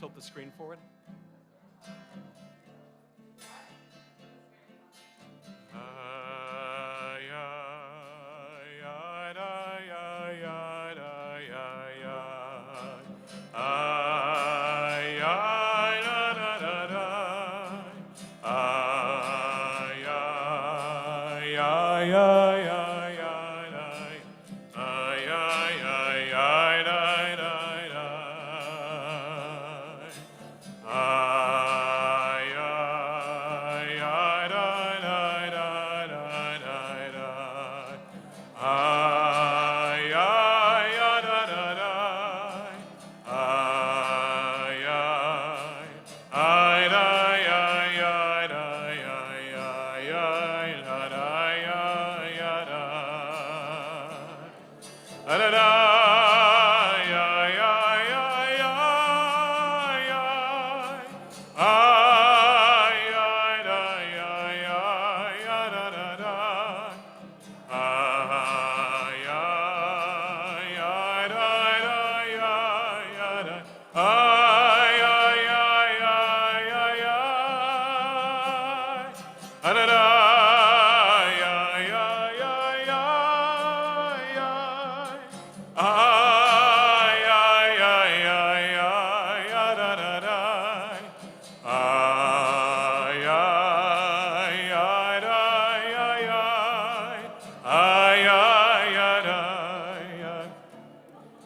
tilt the screen forward?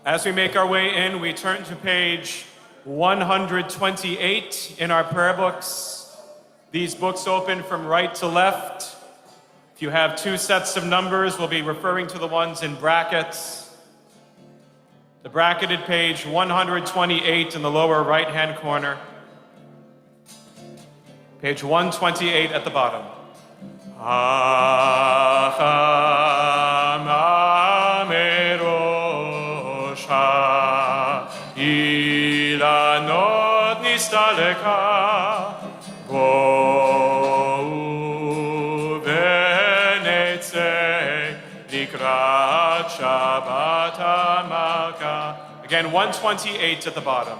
As we make our way in, we turn to page 128 in our prayer books. These books open from right to left. If you have two sets of numbers, we'll be referring to the ones in brackets. The bracketed page 128 in the lower right-hand corner. Page 128 at the bottom. אילנות נסתלקה, בואו ונצא לקראת שבת המלכה. Again, 128 at the bottom.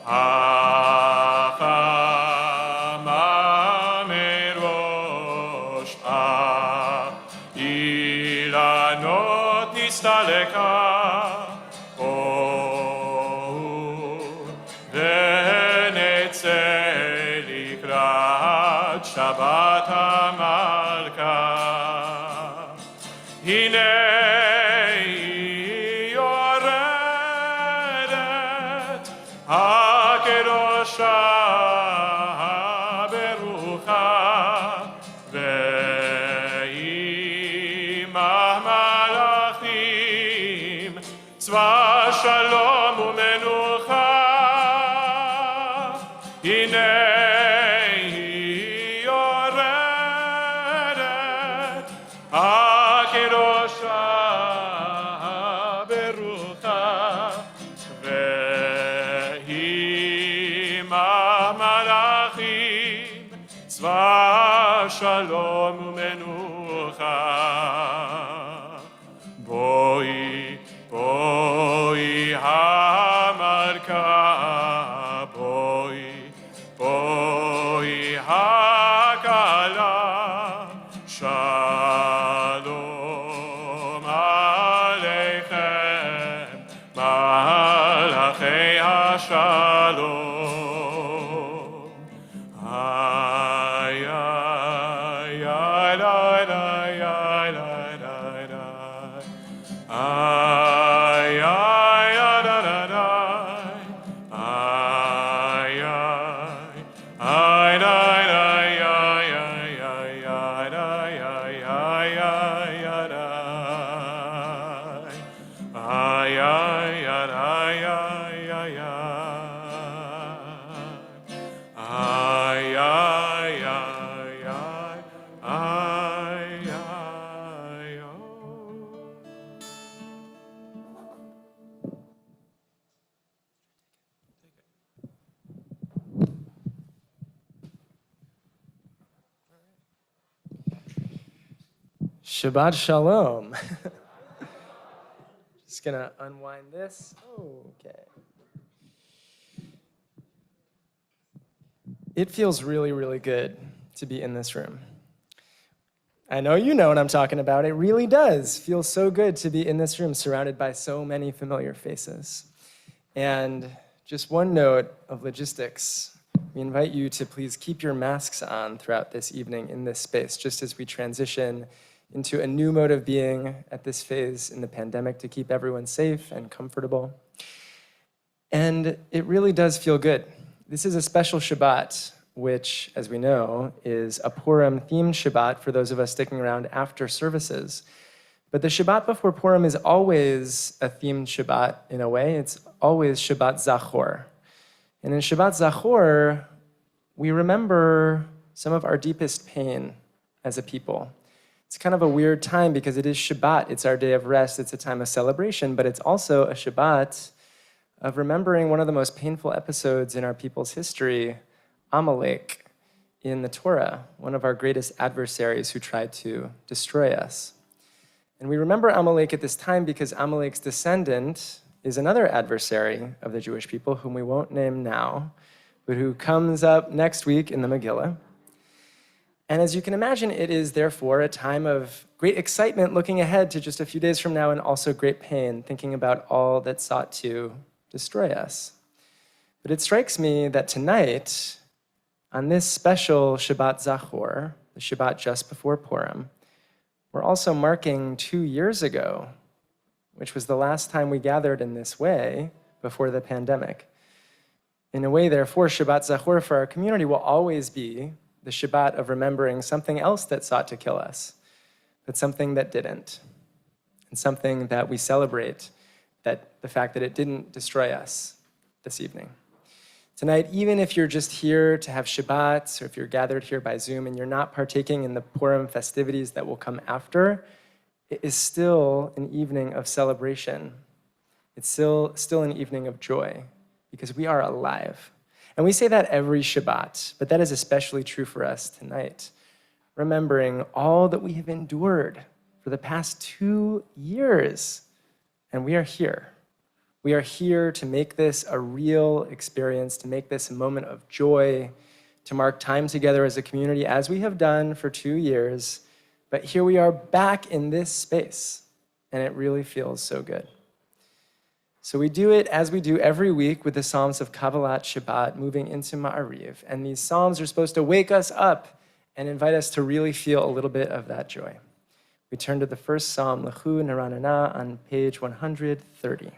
החמה מראש, אילנות נסתלקה, שבת המלכה. הנה היא יורדת, הקדושה הברוכה, ועמה מלאכים, צבא שלום ומנוחה. הנה שלום ומנוחה. בואי, בואי המלכה, בואי, בואי הכלה, שלום עליכם, מלאכי השלום. Shabbat Shalom. Just gonna unwind this. Okay. It feels really, really good to be in this room. I know you know what I'm talking about. It really does feel so good to be in this room surrounded by so many familiar faces. And just one note of logistics. We invite you to please keep your masks on throughout this evening in this space, just as we transition into a new mode of being at this phase in the pandemic to keep everyone safe and comfortable. And it really does feel good. This is a special Shabbat, which, as we know, is a Purim-themed Shabbat for those of us sticking around after services. But the Shabbat before Purim is always a themed Shabbat in a way. It's always Shabbat Zachor. And in Shabbat Zachor, we remember some of our deepest pain as a people. It's kind of a weird time because it is Shabbat. It's our day of rest. It's a time of celebration, but it's also a Shabbat of remembering one of the most painful episodes in our people's history, Amalek, in the Torah, one of our greatest adversaries who tried to destroy us. And we remember Amalek at this time because Amalek's descendant is another adversary of the Jewish people, whom we won't name now, but who comes up next week in the Megillah. And as you can imagine, it is therefore a time of great excitement looking ahead to just a few days from now, and also great pain, thinking about all that sought to destroy us. But it strikes me that tonight, on this special Shabbat Zachor, the Shabbat just before Purim, we're also marking 2 years ago, which was the last time we gathered in this way before the pandemic. In a way, therefore, Shabbat Zachor for our community will always be the Shabbat of remembering something else that sought to kill us, but something that didn't, and something that we celebrate, that the fact that it didn't destroy us this evening. Tonight, even if you're just here to have Shabbat, or if you're gathered here by Zoom and you're not partaking in the Purim festivities that will come after, it is still an evening of celebration. It's still an evening of joy, because we are alive. And we say that every Shabbat, but that is especially true for us tonight, remembering all that we have endured for the past 2 years. And we are here. We are here to make this a real experience, to make this a moment of joy, to mark time together as a community, as we have done for 2 years. But here we are back in this space, and it really feels so good. So we do it as we do every week with the Psalms of Kabbalat Shabbat, moving into Ma'ariv. And these Psalms are supposed to wake us up and invite us to really feel a little bit of that joy. We turn to the first Psalm, Lechu Neranana, on page 130.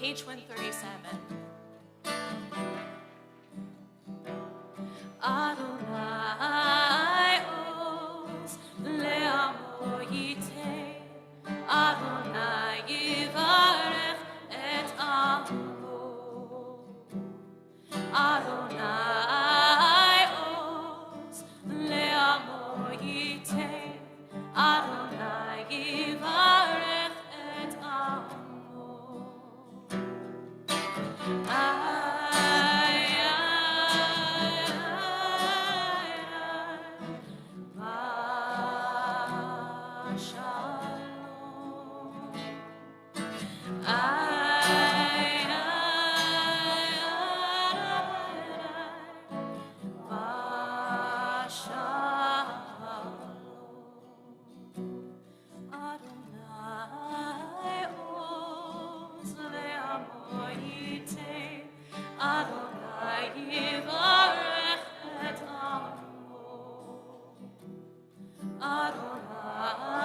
page 137. Adonai oz le'amo yiteh, Adonai yivarech et amo. Adonai oz le'amo yiteh, Adonai yivarech et amo. Adonai oz le'amo yiteh, Adonai yivarech et amo. Adonai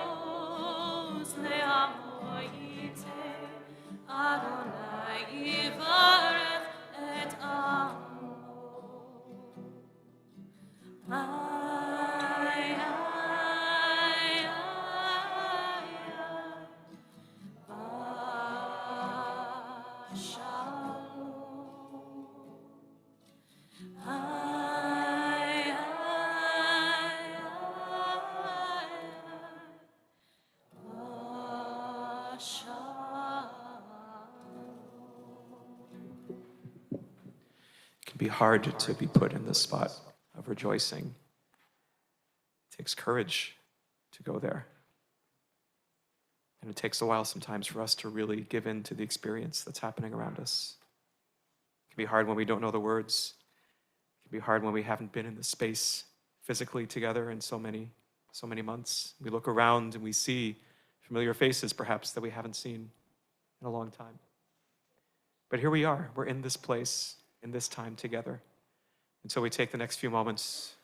oz le'amo yiteh, Adonai yivarech et amo. It can be hard to be put in the spot of rejoicing. It takes courage to go there. And it takes a while sometimes for us to really give in to the experience that's happening around us. It can be hard when we don't know the words. It can be hard when we haven't been in the space physically together in so many months. We look around and we see familiar faces perhaps that we haven't seen in a long time. But here we are. We're in this place, in this time together. And so we take the next few moments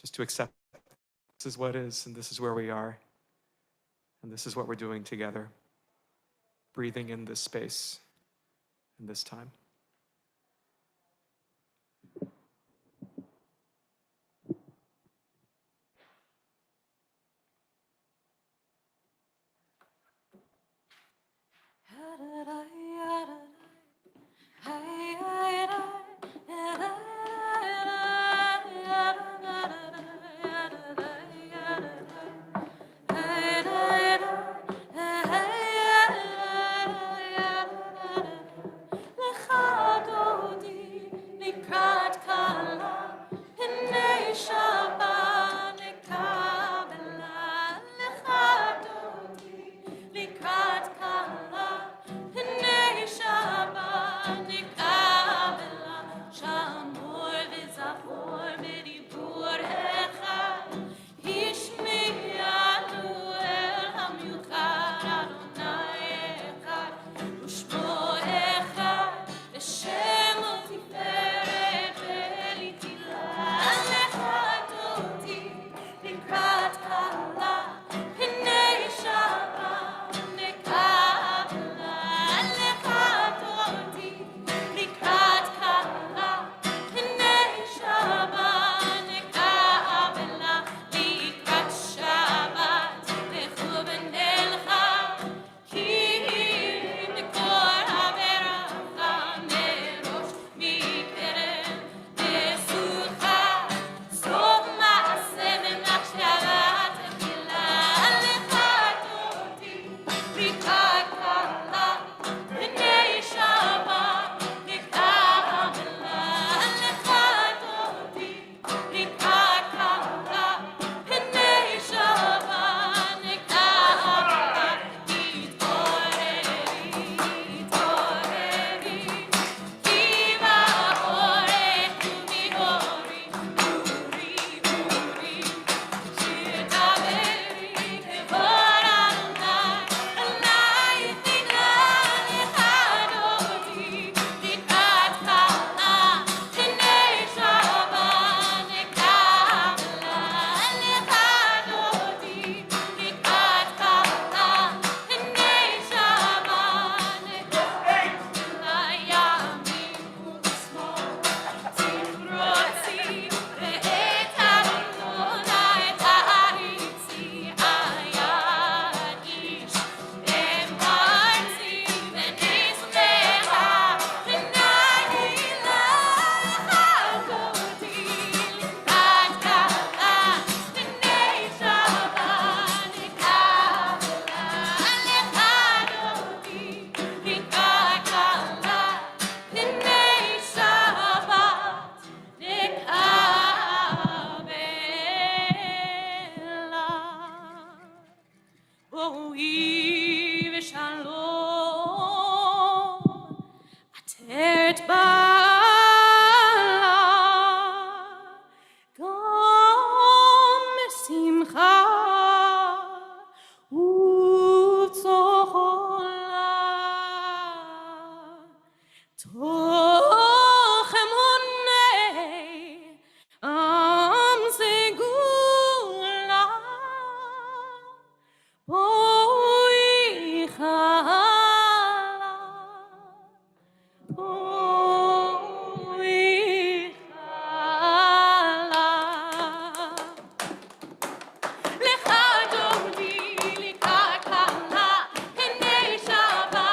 just to accept this is what is, and this is where we are, and this is what we're doing together, breathing in this space, in this time. Lecha בואי ושלום, עטרת בעלה, גם שמחה וצהלה. תוך אמוני עם סגולה, בואי חלה, בואי חלה. לך דודי לקקלה, הנה שבה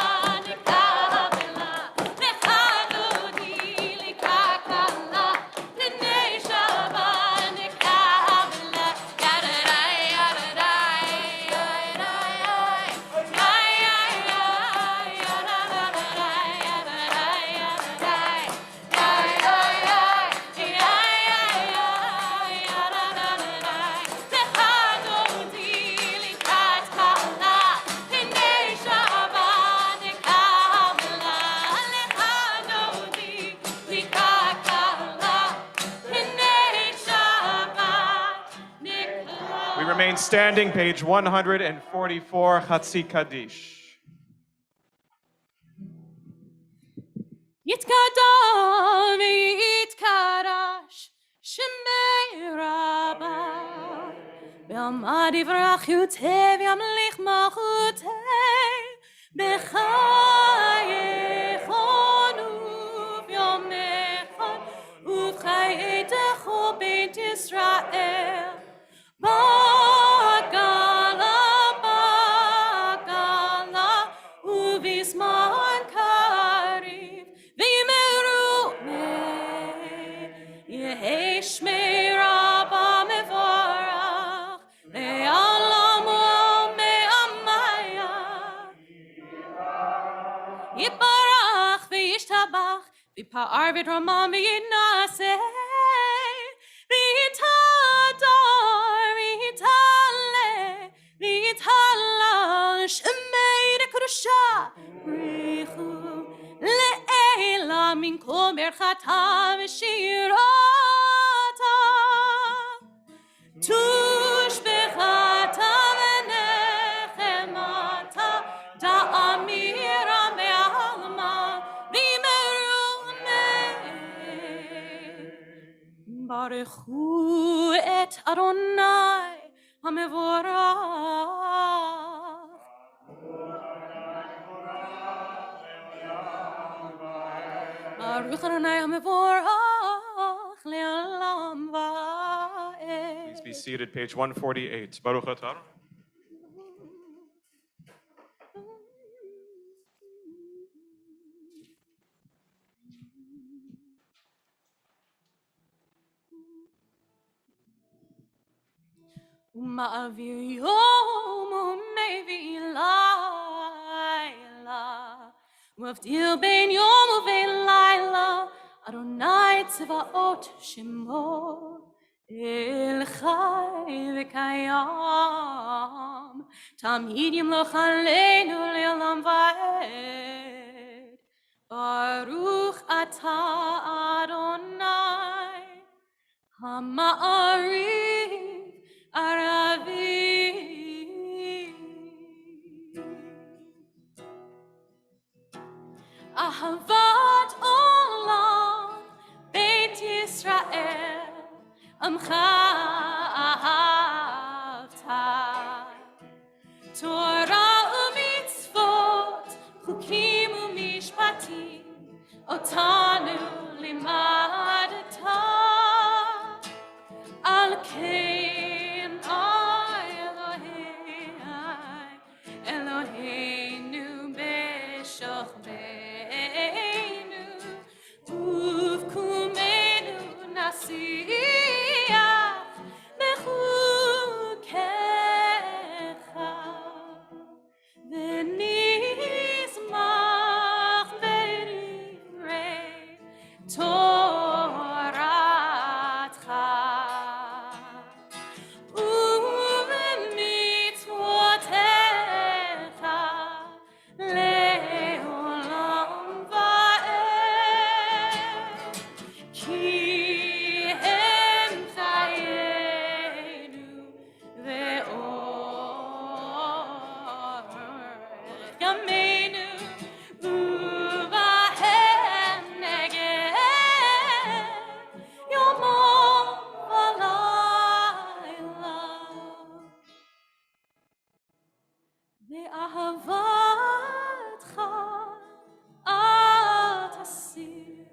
נקבלה. לך דודי לקקלה, הנה שבה נקבלה. ידדי ידדי We remain standing, page 144, Chatzi Kaddish. יתקדם ויתקדש שמי רבה, בעמד יברח יוטה וימליך מלכותי, בחייכון וביומכון ובחייתך בית ישראל. בגלה ובזמן קריב ויאמרו יהי שמי רבה מבורך לעולם ועמיה. יתברך וישתבח ויפאר ויתרומם ויתנשא ויתהלל שמי לקדושה בריחו לעילה מן כל ברכתה ושירתה, תושבחתה ונחמתה, תאמירה בעלמה וימרו ברכו את אדוני המבורך. ברוך אדוני המבורך לעולם ועד. Please be seated, page 148. Baruch atah. ומעביר יום ומביא לילה, ומבדיל בין יום ובין לילה, אדוני צבאות שמו, אל חי וקיים, תמיד ימלוך עלינו לעולם ועד. ברוך אתה אדוני המעריב ערבי, אהבת עולם בית ישראל עמך אהבת, תורה ומצוות חוקים ומשפטים אותנו לימדת, על כן אלוהינו בשוכבנו ובקומנו נשיח באהבתך אל תסיר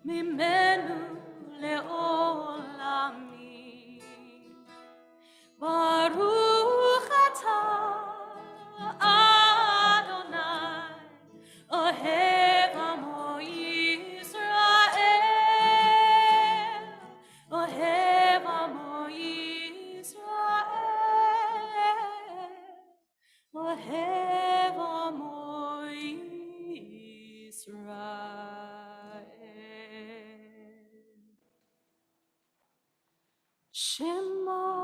ממנו לעולמי. ברוך אתה אדוני אוהב עמו ישראל, אוהב עמו ישראל, אוהב עמו ישראל. שמע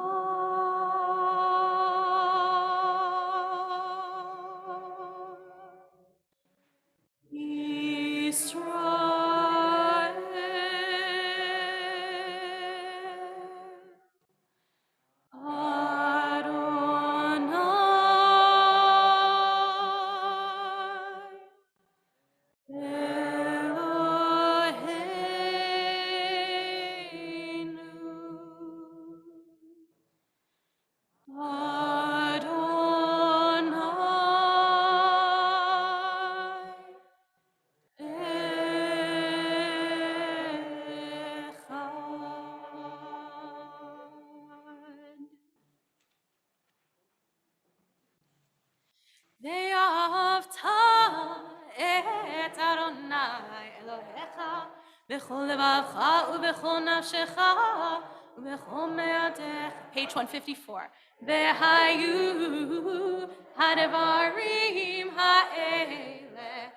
ואהבת את אדוני אלוהיך בכל לבבך ובכל נפשך ובכל מאודך. Page 154. והיו הדברים האלה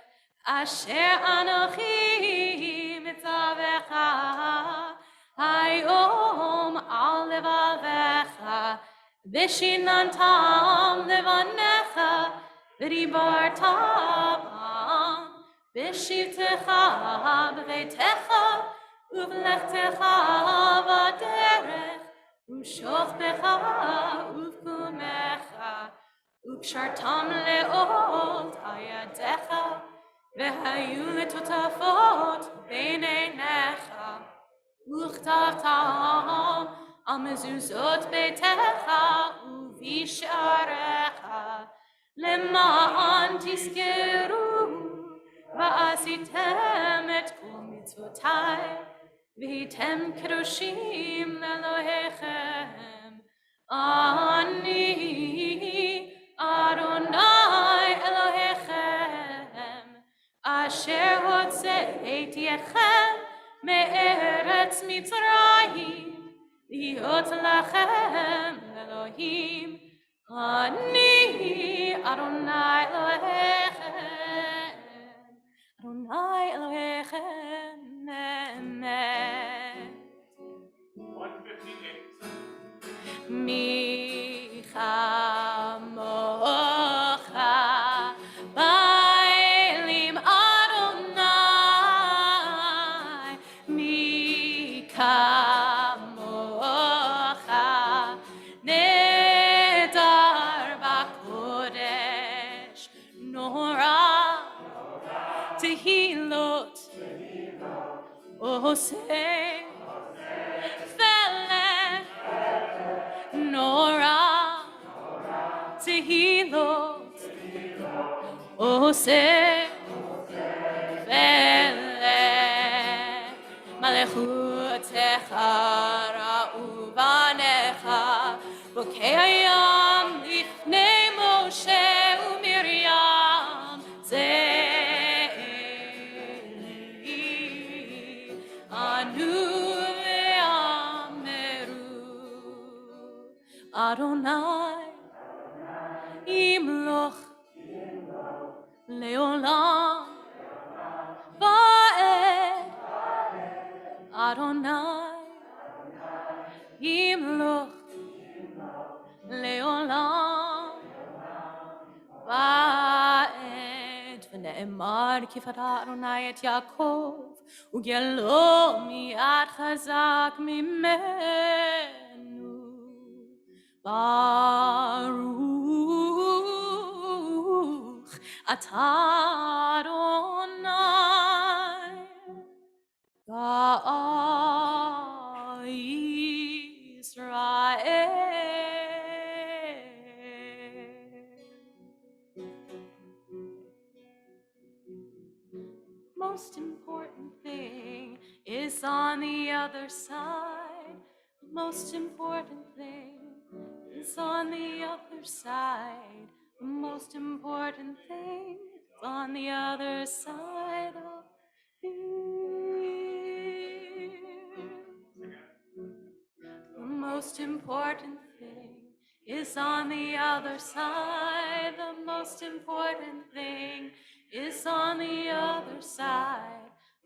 אשר אנוכי מצווך היום על לבבך ושיננתם לבניך ודיברת בם בשבתך בביתך ובלכתך בדרך ובשוכבך ובקומך וקשרתם לאות על ידיך והיו לטוטפות בין עיניך וכתבתם על מזוזות ביתך ובשעריך למען תזכרו ועשיתם את כל מצוותיי והייתם קדושים לאלוהיכם. אני אדוני אלוהיכם אשר הוצאתי אתכם מארץ מצרים להיות לכם אלוהים. אני אדוני אלוהיכם, אדוני אלוהיכם אמת. 158. מי כמוך באלים אדוני, מי כמוך נהדר בקודש, נורא תהילות עושה נורא תהילות עושה מלכותך ראו בניך בוקע ים לפני משה ומרים זה אלי אנו אדוני ימלוך לעולם ועד. אדוני ימלוך לעולם ועד. ונאמר כי פדה אדוני את יעקב וגילו מיד חזק ממנו. ברוך אתה אדוני גאל ישראל. most important thing is on the other side. The most important thing is on the other side. The most important thing is on the other side of fear. The most important thing is on the other side. The most important thing is on the other side.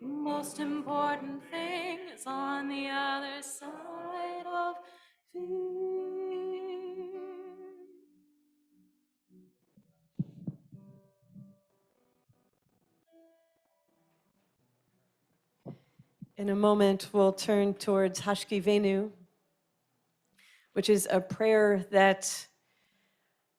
The most important thing is on the other side of fear. In a moment, we'll turn towards Hashkivenu, which is a prayer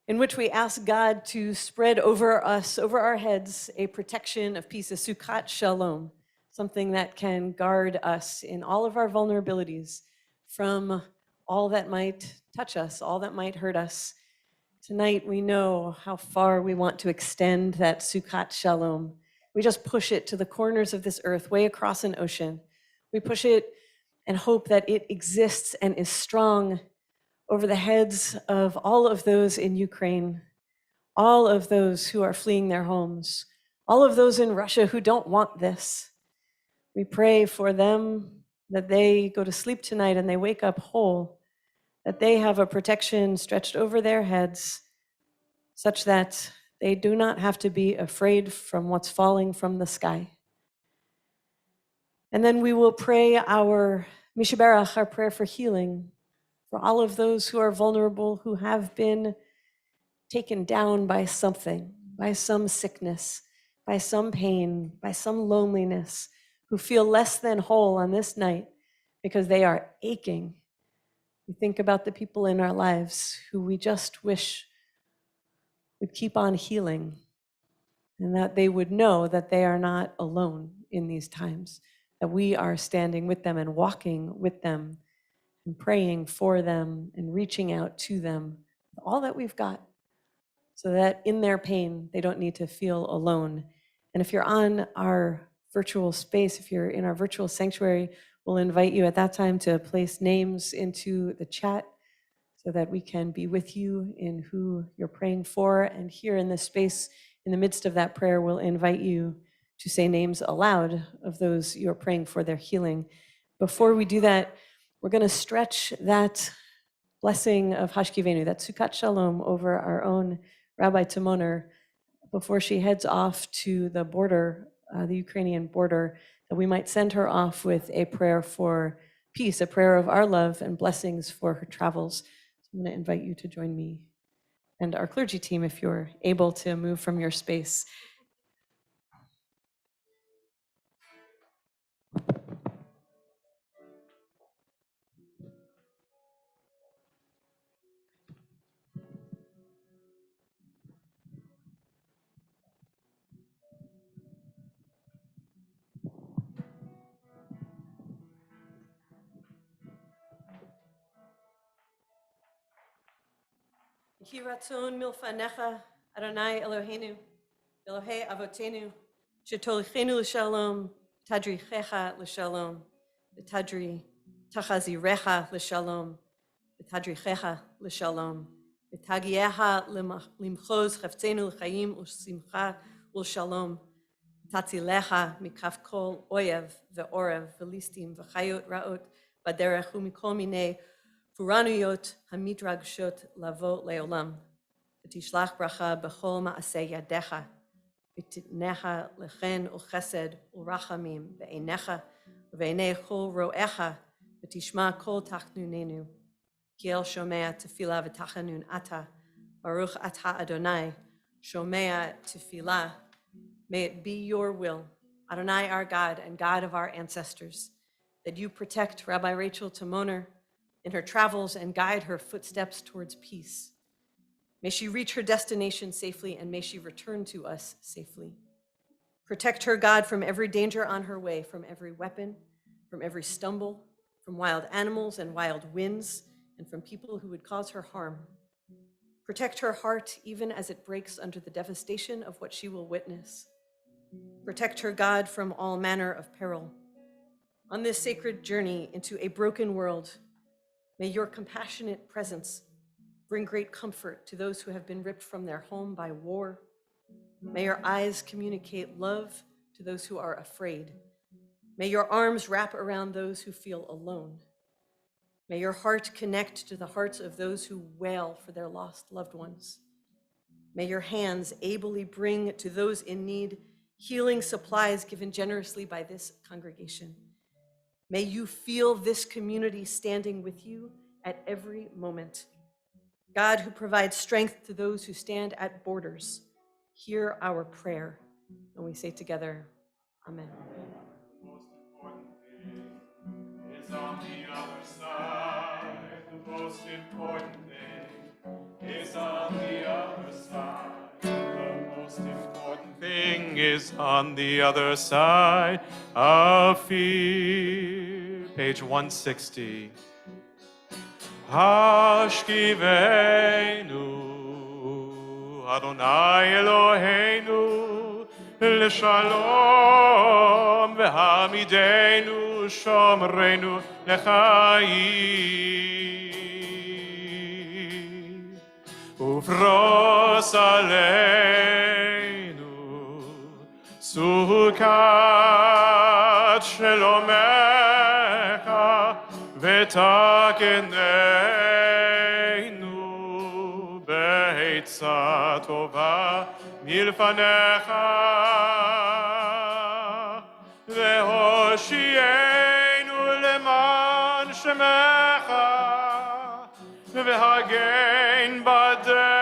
in which we ask God to spread over us, over our heads, a protection of peace, a Sukkat Shalom, something that can guard us in all of our vulnerabilities from all that might touch us, all that might hurt us. Tonight, we know how far we want to extend that Sukkat Shalom. We just push it to the corners of this earth, way across an ocean. We push it and hope that it exists and is strong over the heads of all of those in Ukraine, all of those who are fleeing their homes, all of those in Russia who don't want this. We pray for them that they go to sleep tonight and they wake up whole, that they have a protection stretched over their heads such that they do not have to be afraid from what's falling from the sky. And then we will pray our Mishaberach, our prayer for healing, for all of those who are vulnerable, who have been taken down by something, by some sickness, by some pain, by some loneliness, who feel less than whole on this night because they are aching. We think about the people in our lives who we just wish would keep on healing, and that they would know that they are not alone in these times, that we are standing with them and walking with them and praying for them and reaching out to them, all that we've got, so that in their pain, they don't need to feel alone. And if you're on our virtual space, if you're in our virtual sanctuary, we'll invite you at that time to place names into the chat so that we can be with you in who you're praying for. And here in this space, in the midst of that prayer, we'll invite you to say names aloud of those you're praying for their healing. Before we do that, we're going to stretch that blessing of Hashkivenu, that Sukkat Shalom, over our own Rabbi Timoner before she heads off to the border, the Ukrainian border, that we might send her off with a prayer for peace, a prayer of our love and blessings for her travels. So I'm going to invite you to join me and our clergy team if you're able to move from your space. Yehi ratzon milfanecha, Adonai Eloheinu, Elohei Avotenu, shetolichenu l'shalom, tadrichecha l'shalom, v'tadri tachazirecha l'shalom, v'tadrichecha l'shalom, v'tagieha limchoz chaftzenu l'chaim u'simcha u'shalom, tatzilecha mikaf kol oyev ve'orev v'listim v'chayot ra'ot b'derech u'mikol minei furanuyot hamidragshot lavo leolam. V'tishlach bracha b'chol ma'aseh yadecha, v'titnecha lechen u'chesed u'rachamim ve'einecha ve'einei chol ro'echa, v'tishma kol tachnunenu. Kiel shomea tefillah v'tachanun ata, Baruch ata Adonai, shomea tefillah. May it be your will, Adonai our God and God of our ancestors, that you protect Rabbi Rachel Timoner in her travels and guide her footsteps towards peace. May she reach her destination safely and may she return to us safely. Protect her, God, from every danger on her way, from every weapon, from every stumble, from wild animals and wild winds, and from people who would cause her harm. Protect her heart even as it breaks under the devastation of what she will witness. Protect her, God, from all manner of peril. On this sacred journey into a broken world, may your compassionate presence bring great comfort to those who have been ripped from their home by war. May your eyes communicate love to those who are afraid. May your arms wrap around those who feel alone. May your heart connect to the hearts of those who wail for their lost loved ones. May your hands ably bring to those in need healing supplies given generously by this congregation. May you feel this community standing with you at every moment. God, who provides strength to those who stand at borders, hear our prayer. And we say together, Amen. The most important thing is on the other side. The most important thing is on the other side. The most important thing is on the other side of fear. Page 160. Hashkivenu Adonai Eloheinu L'shalom V'hamidenu Shomrenu L'chaim Ufros Aleinu Sukat Shelomecha ותקננו בעצה טובה מלפניך והושיענו למען שמך והגן בדנו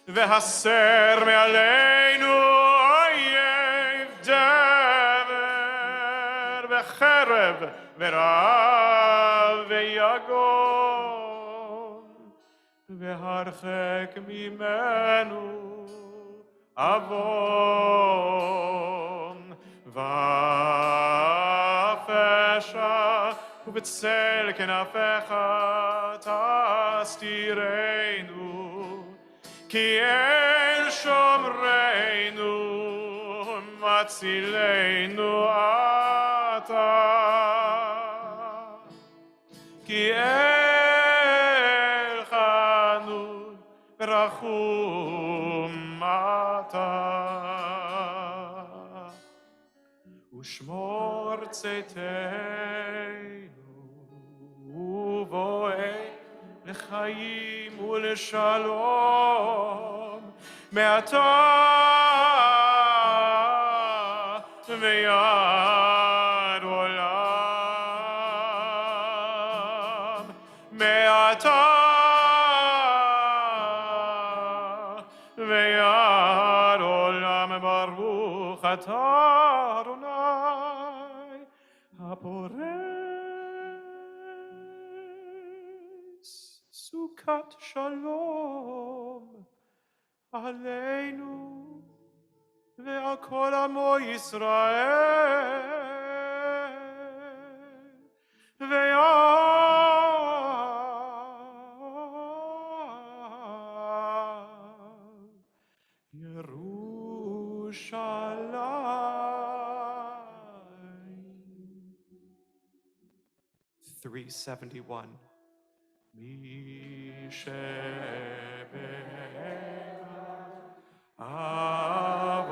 והסר מעלינו אויב חרב ורעב ויגון והרחק ממנו עוון ופשע ובצל כנפיך תסתירנו כי אל שומרנו מצילנו כי אל חנון רחום אתה ושמור צאתנו ובואי לחיים ולשלום מעתה ויד עולם מעתה ויד עולם ברוך אתה אדוני הפורס סוכת שלום עלינו ועל כל עמו ישראל ועל ירושלים. 371. מי אבותינו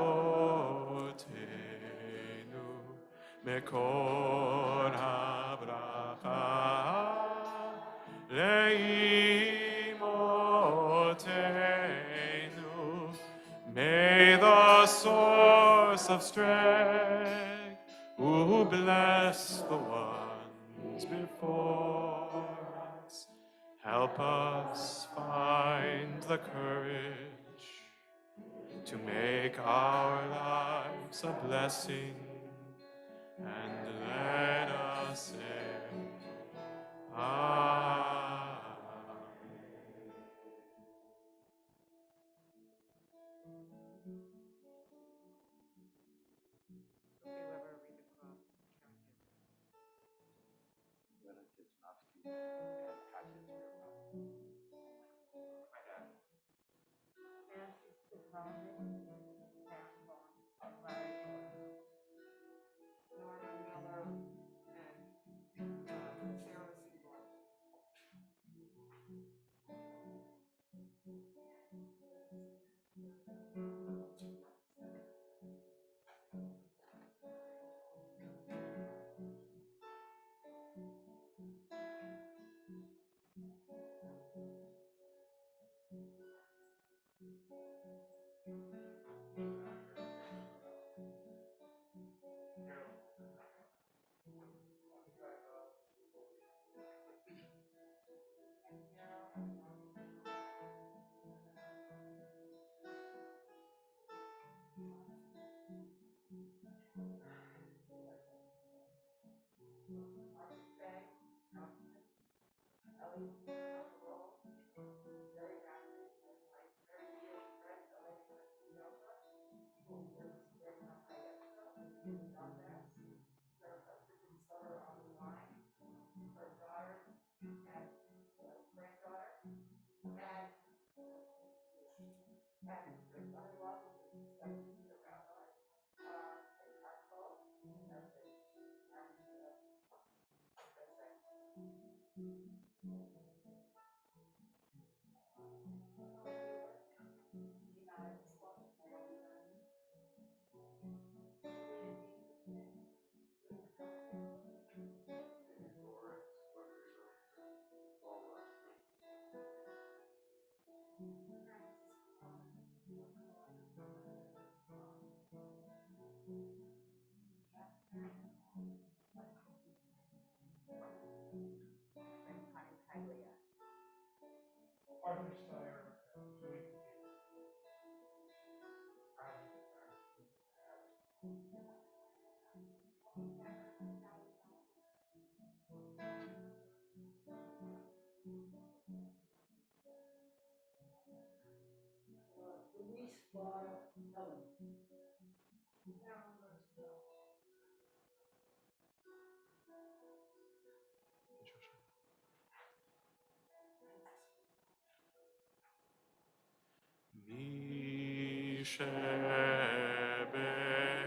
מקור הברכה לאמותינו. May the source of strength who bless the ones before us help us find the courage to make our lives a blessing, and let us say, Amen.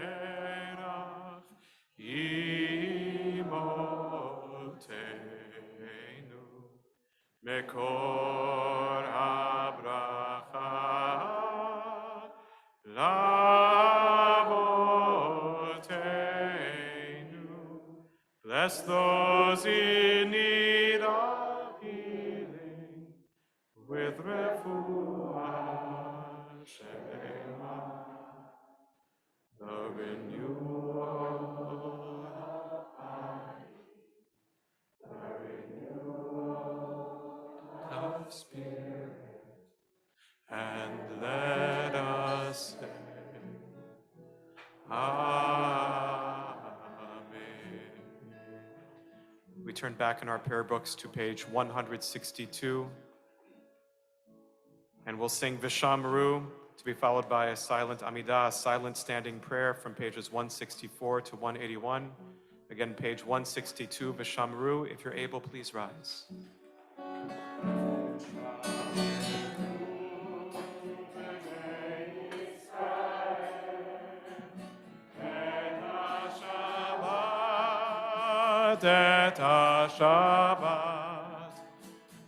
Misheberach imotenu mekor habracha lavotenu. Bless those in need of healing with refuah shelema, the renewal of spirit, and let us say, Amen. We turn back in our prayer books to page 162, and we'll sing Vishamaru, to be followed by a silent Amidah, a silent standing prayer from pages 164 to 181. Again, page 162, Vishamaru. If you're able, please rise. Et Shabbat,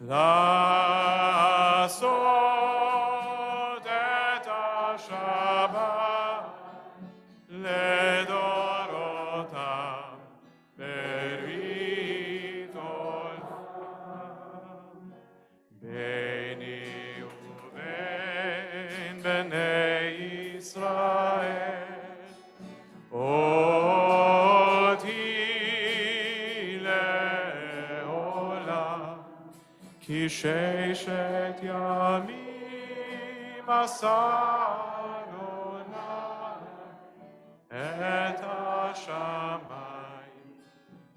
Lasot et Shabbat, Ledorotam, Berit Olam, Beni uven Bnei Israel, Oti leolam, ki sheishet yamim asar et hashamayim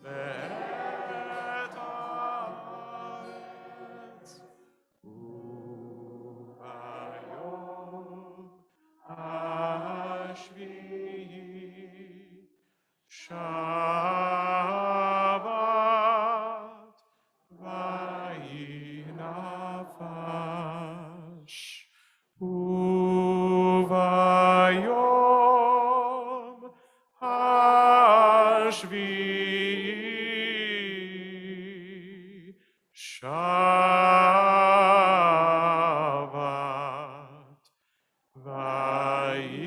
ve'et haaretz, ubayom hashvi'i Shabbat vayinafash, uvayom hashvi'i Shabbat vayinafash.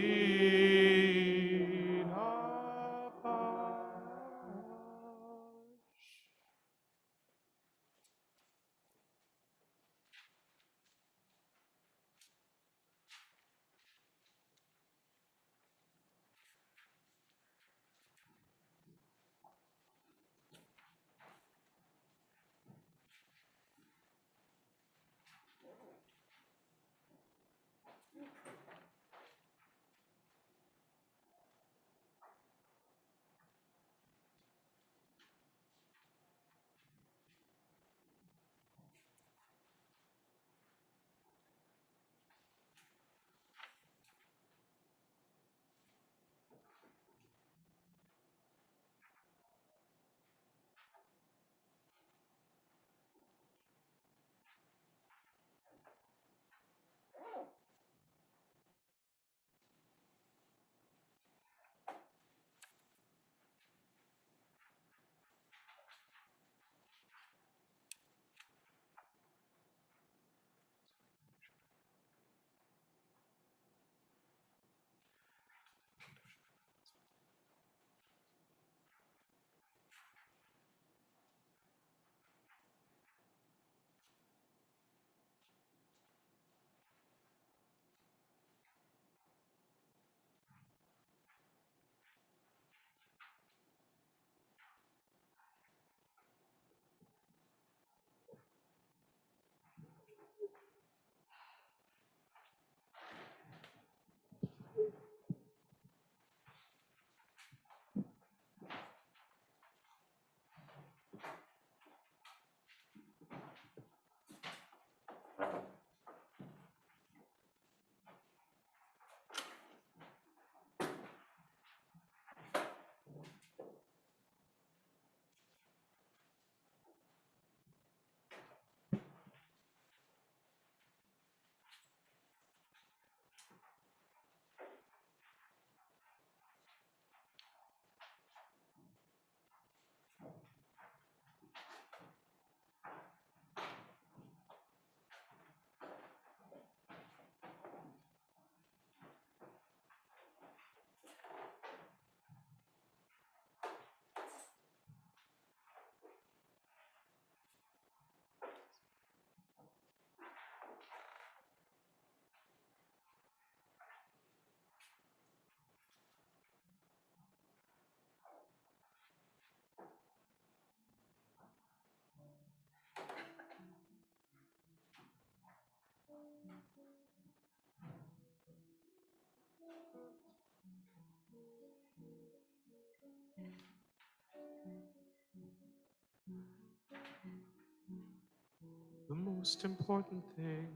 most important thing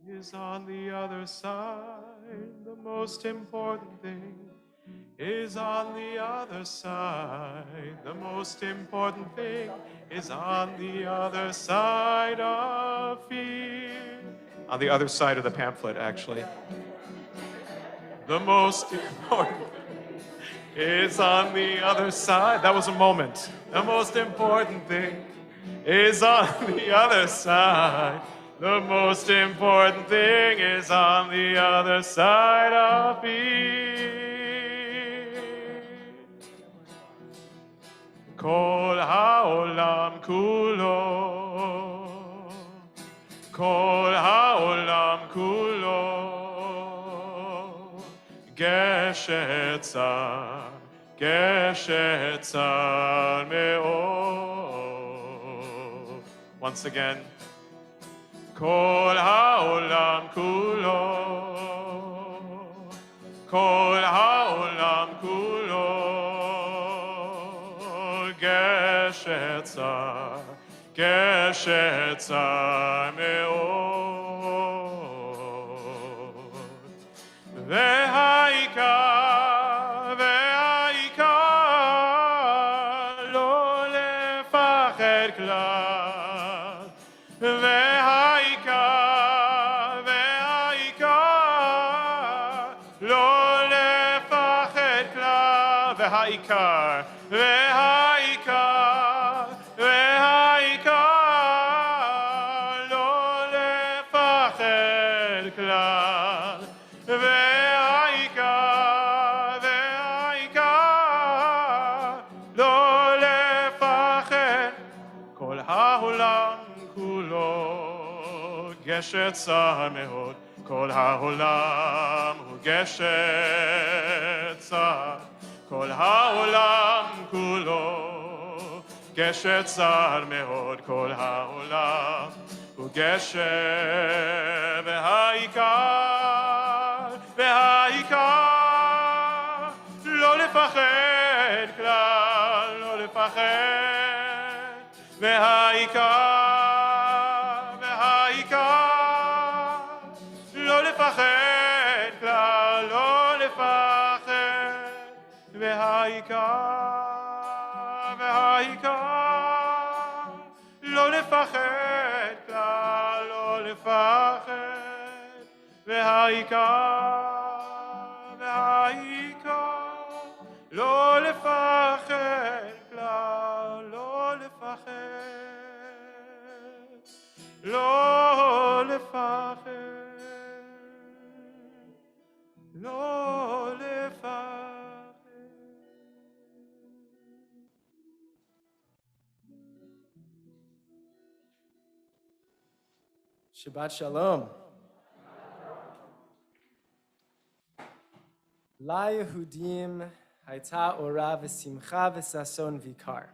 is on the other side. The most important thing is on the other side. The most important thing is on the other side of fear. On the other side of the pamphlet, actually. The most important thing is on the other side. That was a moment. The most important thing is on the other side. The most important thing is on the other side of it. Kol haolam kulo, kol haolam kulo, geshet tzar, geshet tzar me'od. Once again. Kol haolam kulo, kol haolam kulo, geshet tzar, geshet tzar me'od. Ve'ha'ikar, ve'ha'ikar, lo lefached klal. והעיקר, והעיקר, לא לפחד כלל. והעיקר, והעיקר, והעיקר, לא לפחד כלל. והעיקר, והעיקר, לא לפחד. כל העולם כולו גשת צר מאוד, כל העולם הוא גשת צר, כל העולם כולו גשת צר מאוד, כל העולם הוא גשת. והעיקר, והעיקר, לא לפחד כלל, לא לפחד. והעיקר, והעיקר, לא לפחד כלל, לא לפחד. והעיקר, והעיקר, לא לפחד כלל, לא לפחד. והעיקר, והעיקר, לא לפחד כלל, לא לפחד. לא לפחד, לא לפחד. Shabbat Shalom. La Yehudim hayta ora v'simcha v'sason vikar.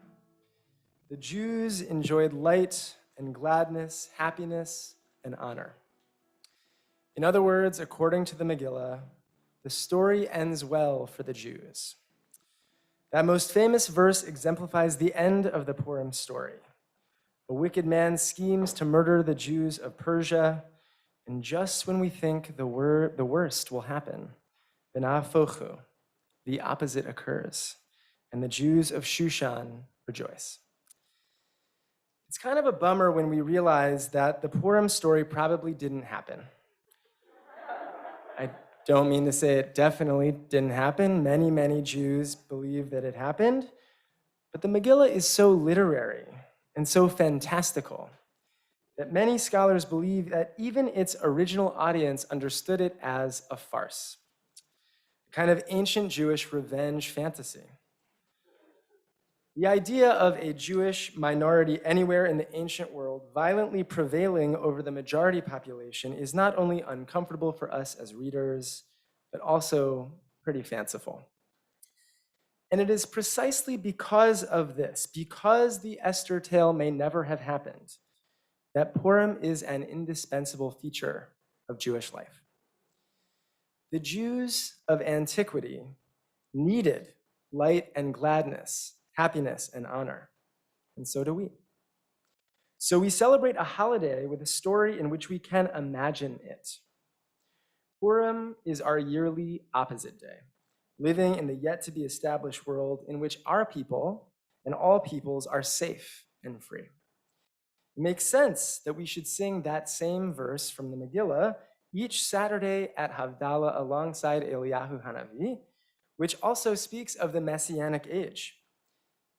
The Jews enjoyed light and gladness, happiness, and honor. In other words, according to the Megillah, the story ends well for the Jews. That most famous verse exemplifies the end of the Purim story. A wicked man schemes to murder the Jews of Persia, and just when we think the worst will happen, V'na'afochu, the opposite occurs, and the Jews of Shushan rejoice. It's kind of a bummer when we realize that the Purim story probably didn't happen. I don't mean to say it definitely didn't happen. Many, many Jews believe that it happened, but the Megillah is so literary and so fantastical that many scholars believe that even its original audience understood it as a farce, a kind of ancient Jewish revenge fantasy. The idea of a Jewish minority anywhere in the ancient world violently prevailing over the majority population is not only uncomfortable for us as readers, but also pretty fanciful. And it is precisely because of this, because the Esther tale may never have happened, that Purim is an indispensable feature of Jewish life. The Jews of antiquity needed light and gladness, happiness and honor, and so do we. So we celebrate a holiday with a story in which we can imagine it. Purim is our yearly opposite day, living in the yet-to-be-established world in which our people and all peoples are safe and free. It makes sense that we should sing that same verse from the Megillah each Saturday at Havdalah alongside Eliyahu Hanavi, which also speaks of the Messianic age,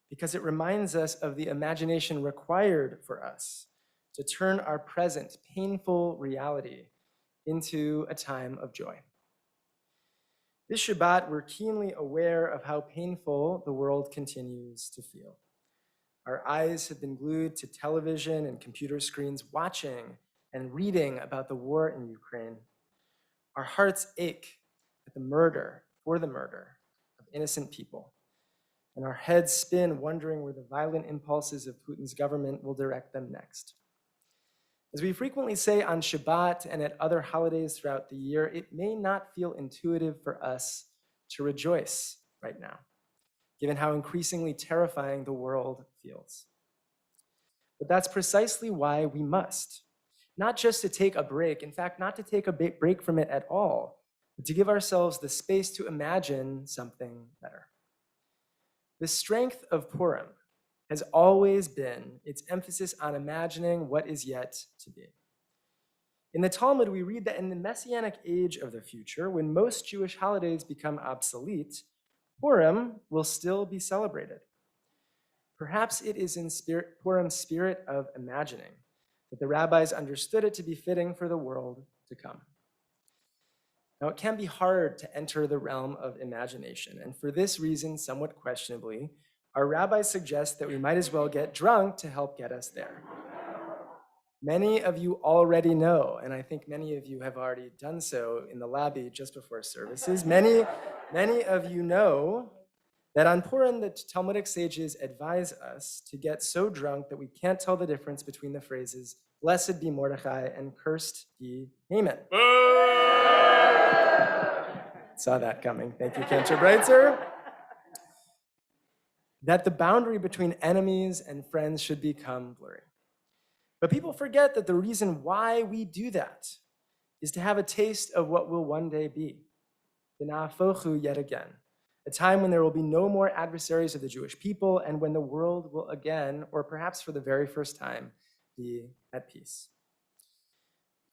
because it reminds us of the imagination required for us to turn our present painful reality into a time of joy. This Shabbat, we're keenly aware of how painful the world continues to feel. Our eyes have been glued to television and computer screens, watching and reading about the war in Ukraine. Our hearts ache at the murder of innocent people. And our heads spin, wondering where the violent impulses of Putin's government will direct them next. As we frequently say on Shabbat and at other holidays throughout the year, it may not feel intuitive for us to rejoice right now, given how increasingly terrifying the world feels. But that's precisely why we must, not just to take a break, in fact, not to take a break from it at all, but to give ourselves the space to imagine something better. The strength of Purim has always been its emphasis on imagining what is yet to be. In the Talmud, we read that in the Messianic age of the future, when most Jewish holidays become obsolete, Purim will still be celebrated. Perhaps it is in Purim's spirit of imagining that the rabbis understood it to be fitting for the world to come. Now, it can be hard to enter the realm of imagination, and for this reason, somewhat questionably, our rabbis suggest that we might as well get drunk to help get us there. Many of you already know, and I think many of you have already done so in the lobby just before services, many of you know that on Purim, the Talmudic sages advise us to get so drunk that we can't tell the difference between the phrases, "Blessed be Mordechai" and "Cursed be Haman." Saw that coming. Thank you, Cantor Breitzer. That the boundary between enemies and friends should become blurry. But people forget that the reason why we do that is to have a taste of what will one day be. V'na'afochu, yet again, a time when there will be no more adversaries of the Jewish people and when the world will again, or perhaps for the very first time, be at peace.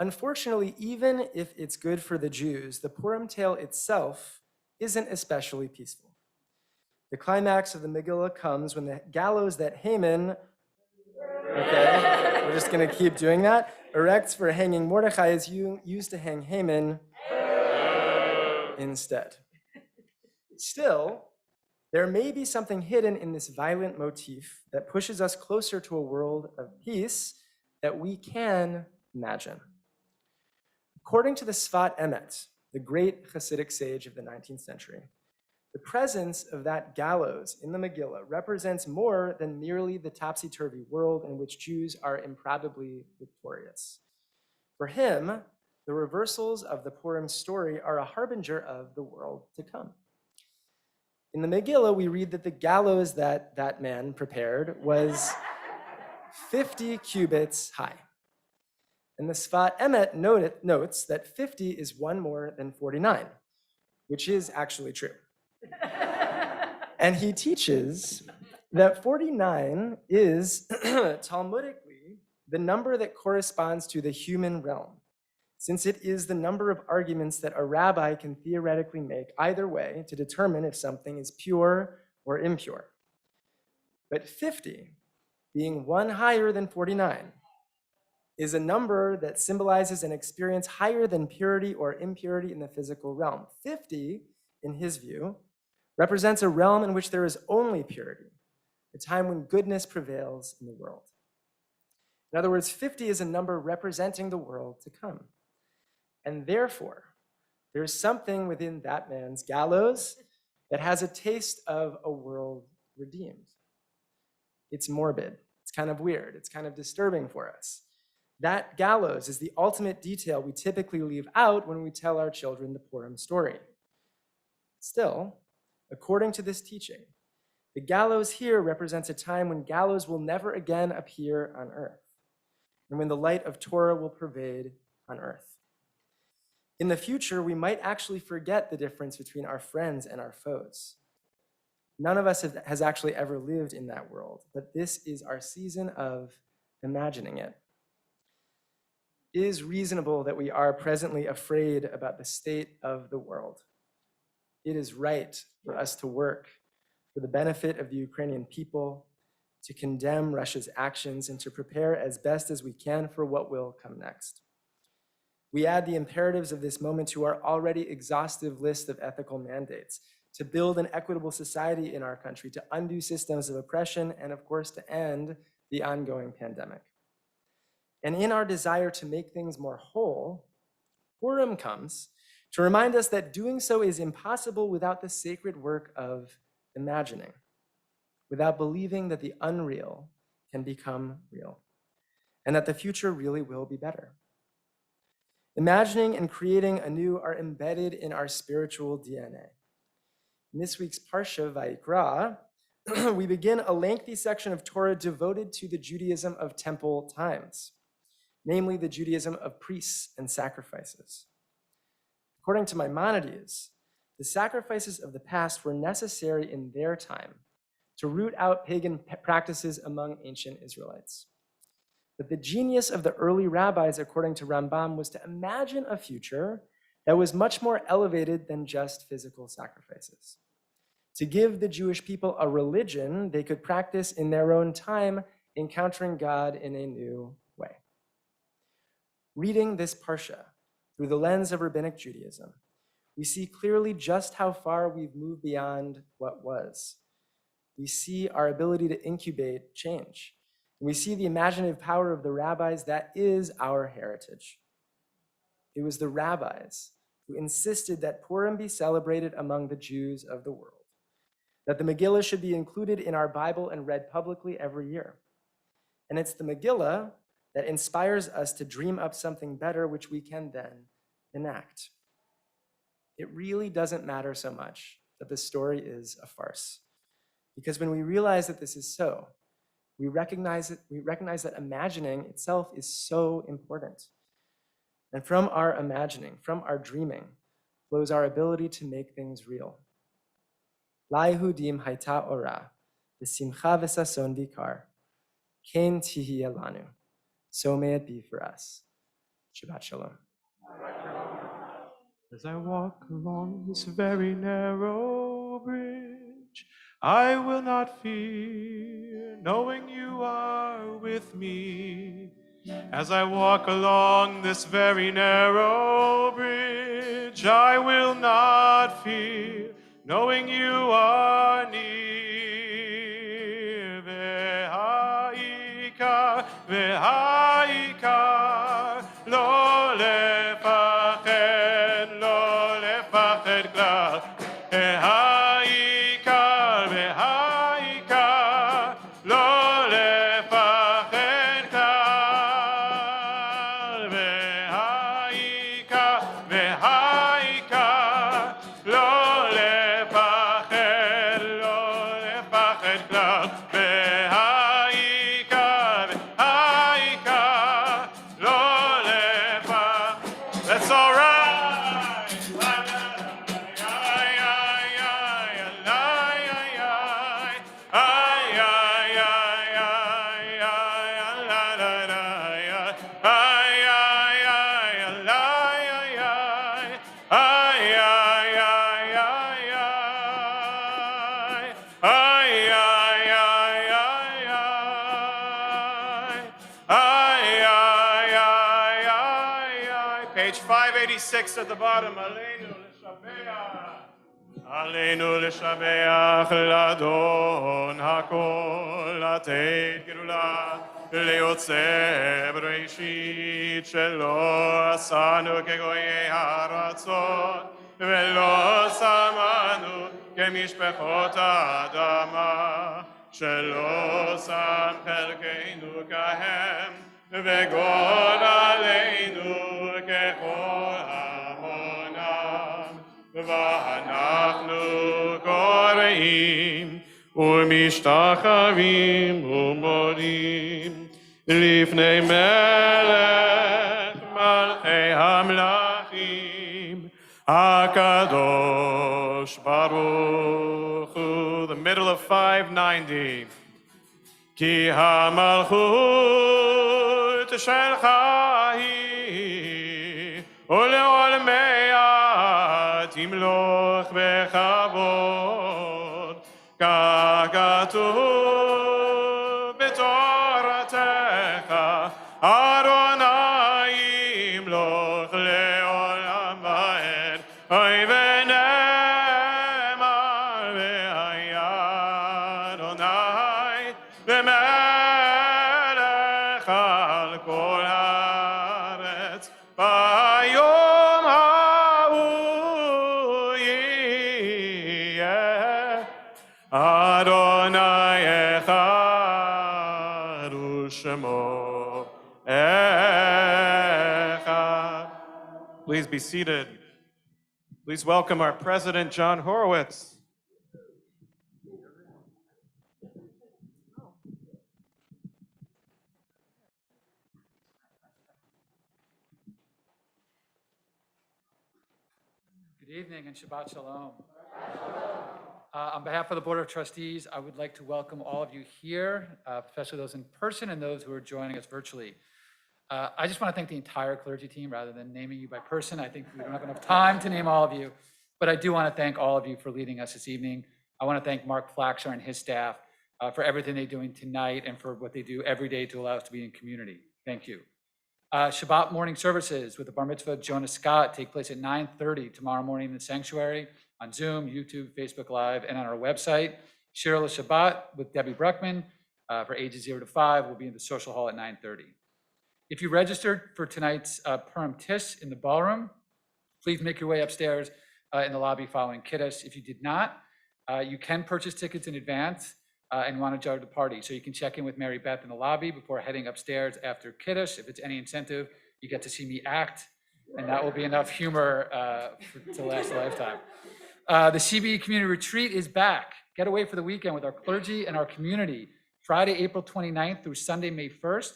Unfortunately, even if it's good for the Jews, the Purim tale itself isn't especially peaceful. The climax of the Megillah comes when the gallows that Haman, we're just going to keep doing that, erects for hanging Mordechai is used to hang Haman instead. Still, there may be something hidden in this violent motif that pushes us closer to a world of peace that we can imagine. According to the Sfat Emet, the great Hasidic sage of the 19th century, the presence of that gallows in the Megillah represents more than merely the topsy-turvy world in which Jews are improbably victorious. For him, the reversals of the Purim story are a harbinger of the world to come. In the Megillah, we read that the gallows that man prepared was 50 cubits high. And the Sfat Emet notes that 50 is one more than 49, which is actually true. And he teaches that 49 is Talmudically the number that corresponds to the human realm, since it is the number of arguments that a rabbi can theoretically make either way to determine if something is pure or impure. But 50, being one higher than 49, is a number that symbolizes an experience higher than purity or impurity in the physical realm. 50, in his view, represents a realm in which there is only purity, a time when goodness prevails in the world. In other words, 50 is a number representing the world to come. And therefore, there is something within that man's gallows that has a taste of a world redeemed. It's morbid, it's kind of weird, it's kind of disturbing for us. That gallows is the ultimate detail we typically leave out when we tell our children the Purim story. Still, according to this teaching, the gallows here represents a time when gallows will never again appear on earth. and when the light of Torah will pervade on earth. In the future, we might actually forget the difference between our friends and our foes. None of us has actually ever lived in that world, but this is our season of imagining it. It is reasonable that we are presently afraid about the state of the world. It is right for us to work for the benefit of the Ukrainian people, to condemn Russia's actions, and to prepare as best as we can for what will come next. We add the imperatives of this moment to our already exhaustive list of ethical mandates: to build an equitable society in our country, to undo systems of oppression, and of course, to end the ongoing pandemic. And in our desire to make things more whole, Purim comes to remind us that doing so is impossible without the sacred work of imagining, without believing that the unreal can become real, and that the future really will be better. Imagining and creating anew are embedded in our spiritual DNA. In this week's Parsha, Vayikra, we begin a lengthy section of Torah devoted to the Judaism of temple times, namely the Judaism of priests and sacrifices. According to Maimonides, the sacrifices of the past were necessary in their time to root out pagan practices among ancient Israelites. But the genius of the early rabbis, according to Rambam, was to imagine a future that was much more elevated than just physical sacrifices. To give the Jewish people a religion they could practice in their own time, encountering God in a new way. Reading this Parsha through the lens of Rabbinic Judaism, we see clearly just how far we've moved beyond what was. We see our ability to incubate change. We see the imaginative power of the rabbis that is our heritage. It was the rabbis who insisted that Purim be celebrated among the Jews of the world, that the Megillah should be included in our Bible and read publicly every year. And it's the Megillah that inspires us to dream up something better, which we can then enact. It really doesn't matter so much that the story is a farce, because when we realize that this is so, we recognize that imagining itself is so important. And from our imagining, from our dreaming, flows our ability to make things real. La'ihudim haita ora, v'simcha v'sason vikar, ken tihiyeh lanu. So may it be for us. Shabbat shalom. As I walk along this very narrow bridge, I will not fear, knowing you are with me. As I walk along this very narrow bridge, I will not fear, knowing you are near. V'ha'ikar, v'ha'ikar, lo lefached, lo lefached klal. V'ha'ikar, v'ha'ikar, lo lefached klal. V'ha'ikar, v'ha'ikar, lo lefached, lo lefached klal. V'ha'ikar, v'ha'ikar, lo lefached. That's all right. Page 586 at the bottom. Aleinu l'shabeach. Aleinu l'shabeach l'adon hakol, לתת גאולה ליוצא בראשית, שלא עשנו כגויי הארצות ולא שמנו כמשפחות האדמה, שלא שם חלקנו כהם וגורלנו ככל המונם, ואנחנו קוראים ומשתחווים ומודים לפני מלך מלכי המלכים, הקדוש ברוך הוא. The middle of 590. כי המלכות שלך היא, ולעולמי עד תמלוך בכבוד, כך כתוב בתורתך, אדוני ימלוך לעולם ועד. אוי ונאמר והיה אדוני ומלך על כל הארץ, ביום ההוא יהיה אדוני אחד ושמו אחד. Please be seated. Please welcome our President, John Horowitz. Good evening and Shabbat Shalom. On behalf of the Board of Trustees, I would like to welcome all of you here, especially those in person and those who are joining us virtually. I just want to thank the entire clergy team rather than naming you by person. I think we don't have enough time to name all of you, but I do want to thank all of you for leading us this evening. I want to thank Mark Flaxer and his staff for everything they're doing tonight and for what they do every day to allow us to be in community. Thank you. Shabbat morning services with the Bar Mitzvah of Jonah Scott take place at 9:30 tomorrow morning in the sanctuary on Zoom, YouTube, Facebook Live, and on our website. Shir Shabbat with Debbie Bruckman for ages 0 to 5 will be in the social hall at 9:30. If you registered for tonight's Purim Tis in the ballroom, please make your way upstairs in the lobby following Kiddush. If you did not, you can purchase tickets in advance and want to join the party. So you can check in with Mary Beth in the lobby before heading upstairs after Kiddush. If it's any incentive, you get to see me act, and that will be enough humor to last a lifetime. The CBE Community Retreat is back. Get away for the weekend with our clergy and our community, Friday, April 29th through Sunday, May 1st.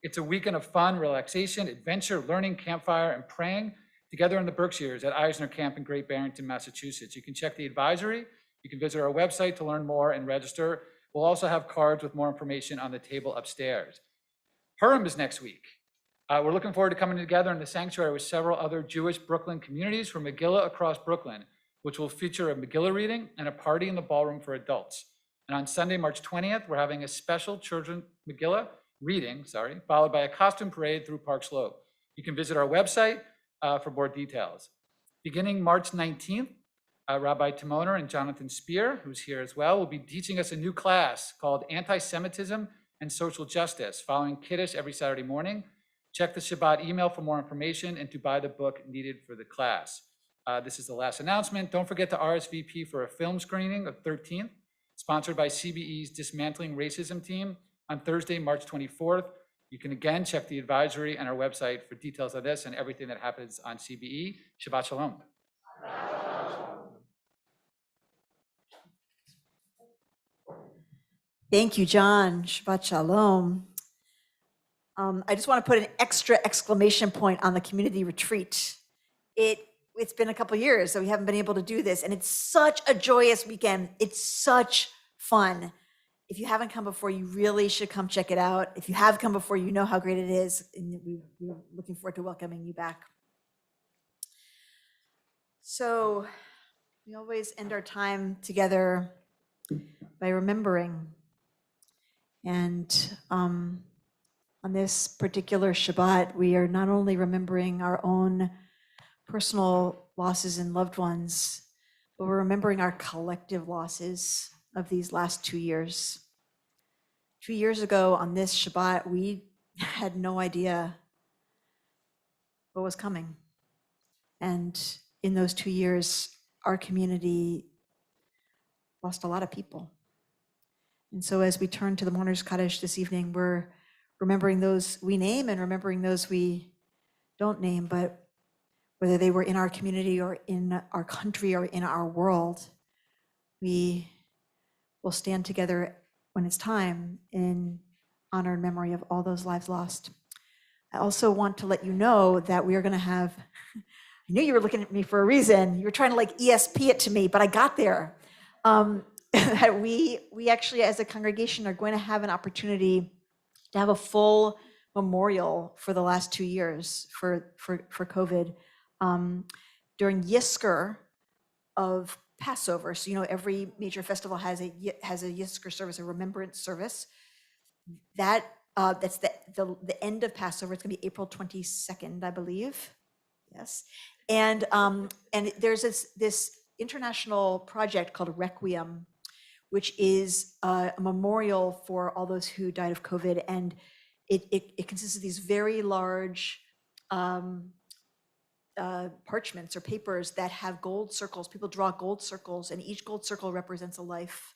It's a weekend of fun, relaxation, adventure, learning, campfire, and praying together in the Berkshires at Eisner Camp in Great Barrington, Massachusetts. You can check the advisory. You can visit our website to learn more and register. We'll also have cards with more information on the table upstairs. Purim is next week. We're looking forward to coming together in the sanctuary with several other Jewish Brooklyn communities from Megillah across Brooklyn, which will feature a Megillah reading and a party in the ballroom for adults. And on Sunday, March 20th, we're having a special children's Megillah reading, followed by a costume parade through Park Slope. You can visit our website for more details. Beginning March 19th, Rabbi Timoner and Jonathan Spear, who's here as well, will be teaching us a new class called Anti-Semitism and Social Justice, following Kiddush every Saturday morning. Check the Shabbat email for more information and to buy the book needed for the class. This is the last announcement. Don't forget to RSVP for a film screening of 13th, sponsored by CBE's Dismantling Racism team on Thursday, March 24th. You can again check the advisory and our website for details of this and everything that happens on CBE. Shabbat Shalom. Thank you, John. Shabbat Shalom. I just want to put an extra exclamation point on the community retreat. It's been a couple years, so we haven't been able to do this, and it's such a joyous weekend. It's such fun. If you haven't come before, you really should come check it out. If you have come before, you know how great it is, and we're looking forward to welcoming you back. So we always end our time together by remembering. And on this particular Shabbat, we are not only remembering our own personal losses and loved ones, but we're remembering our collective losses of these last 2 years. 2 years ago on this Shabbat, we had no idea what was coming. And in those 2 years, our community lost a lot of people. And so as we turn to the Mourner's Kaddish this evening, we're remembering those we name and remembering those we don't name, but whether they were in our community or in our country or in our world, we will stand together when it's time in honor and memory of all those lives lost. I also want to let you know that we are going to have, I knew you were looking at me for a reason. You were trying to like ESP it to me, but I got there. That we actually, as a congregation, are going to have an opportunity to have a full memorial for the last 2 years for COVID during Yizkor of Passover. So, every major festival has a Yizkor service, a remembrance service. That's the end of Passover. It's going to be April 22nd, I believe. Yes. And there's this international project called Requiem, which is a memorial for all those who died of COVID. And it consists of these very large parchments or papers that have gold circles. People draw gold circles, and each gold circle represents a life.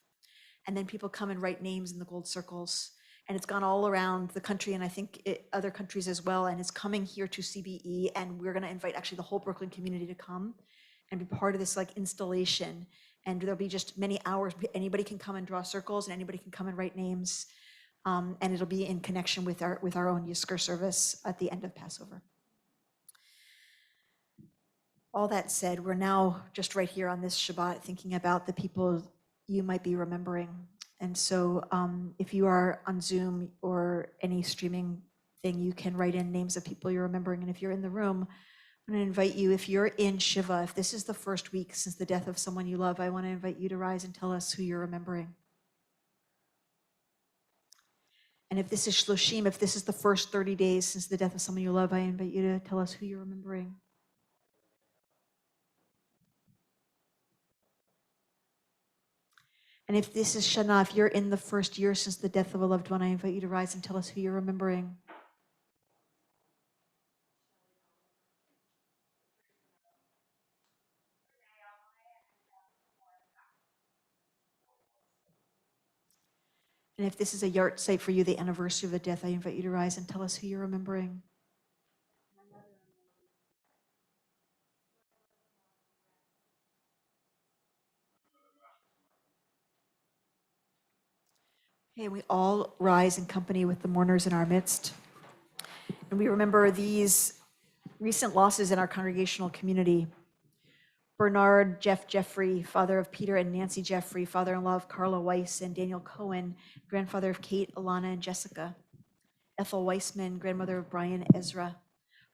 And then people come and write names in the gold circles. And it's gone all around the country, and I think other countries as well. And it's coming here to CBE, and we're going to invite actually the whole Brooklyn community to come and be part of this like installation. And there'll be just many hours. Anybody can come and draw circles, and anybody can come and write names. And it'll be in connection with our own Yizkor service at the end of Passover. All that said, we're now just right here on this Shabbat thinking about the people you might be remembering. And so if you are on Zoom or any streaming thing, you can write in names of people you're remembering. And if you're in the room, I'm going to invite you, if you're in Shiva, if this is the first week since the death of someone you love, I want to invite you to rise and tell us who you're remembering. And if this is Shloshim, if this is the first 30 days since the death of someone you love, I invite you to tell us who you're remembering. And if this is Shana, if you're in the first year since the death of a loved one, I invite you to rise and tell us who you're remembering. And if this is a yard site for you, the anniversary of the death, I invite you to rise and tell us who you're remembering. Okay, we all rise in company with the mourners in our midst. And we remember these recent losses in our congregational community. Bernard Jeffrey, father of Peter and Nancy Jeffrey, father-in-law of Carla Weiss and Daniel Cohen, grandfather of Kate, Alana, and Jessica. Ethel Weissman, grandmother of Brian Ezra.